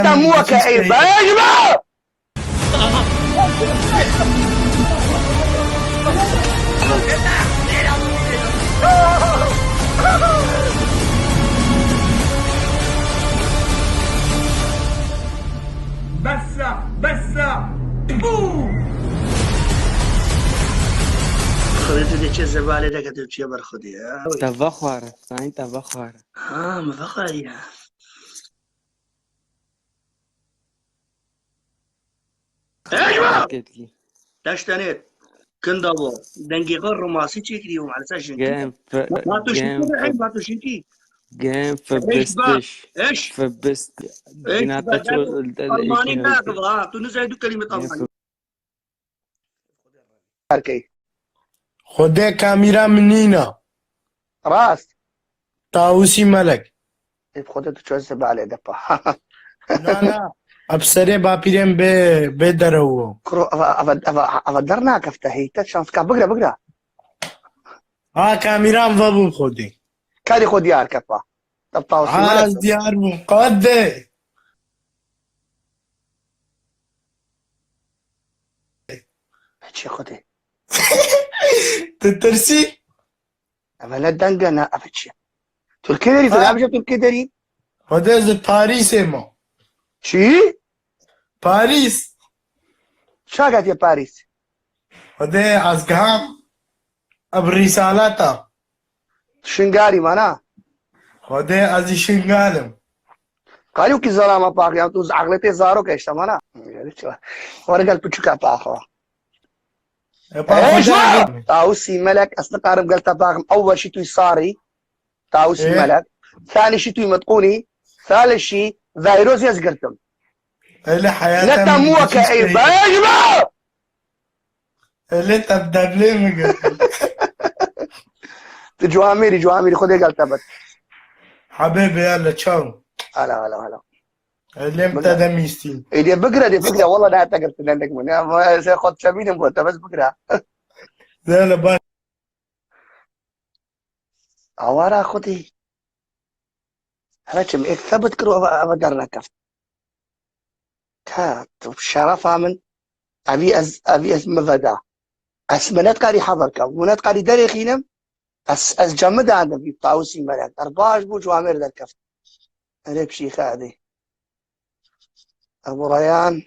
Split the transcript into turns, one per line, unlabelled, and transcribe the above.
تموك ايه باجبه
بس بوم
خذيت دي چه زباله ده كتب چه برخدي
تبخر ثاني تبخر
ها مفخري ايوه
قلت لي
تشتنيت كندابو دنجي غير روماسي تشيكريهم على اساس شنكي
جيم
ما تشنكي
جيم
الحين ما تشنكي
جيم
ايش بقى
فبستش
ايش
فبست
ايش
بناتا
بقى الماني ناقض تونس هيدو كلمه الماني
خود کامیرا منینا
راس
طاووسی مەلک
خودت شو زباله دپا
نانا ابسرێ باپیرێن بێ دەرەوە
كرو افدرنا كفتهي تشانس كا بقرا
کامیرام بەبوو خۆدێ
كاري خود يار كفا طب طاوسي
ئاز
ملك
دیار بوو قەت دێ
شي خدي
تترسی
اما لا دنقنا افشي تركي داري تلعب جاب تركي داري
خۆدێ ز پاریسێ مە
شي
پاریس
شاقت يا باريس
خۆدێ ئازگام ئەب ریسالاتە
شنقاري مانا
خۆدێ ئەزی شنگالم
قالوا كي زلامه باقي يعني تو عقلتي زارو كيش مانا ورقل بتشوكا باخو ايش طاوسي ملك استقارب قلت باغم اول شيء توي صاري طاوسي
إيه؟
ملك ثاني شيء توي متقوني ثالث شيء فيروس يزقرتم
اللي حياتم
نتموك اي باجبه
اللي انت بدبلي مقل
جواميري خذي قلت بس
حبيبي يلا تشاو
هلا
اللي امتى دميستين
دي بقرا والله لا اعتقد انك من سياخذ سبيل مبوت بس بقرا
يلا باي
عوارا خذي هلكم ثبت كرو ابدرنا كفت كات شرفا من ابي مفدا اسمنت قاري حضرك ونت قاري دري خينم اس جمد عندنا في طاوسي ملك 14 بو جوامير ذا الكفت انا بشي خادي ابو ريان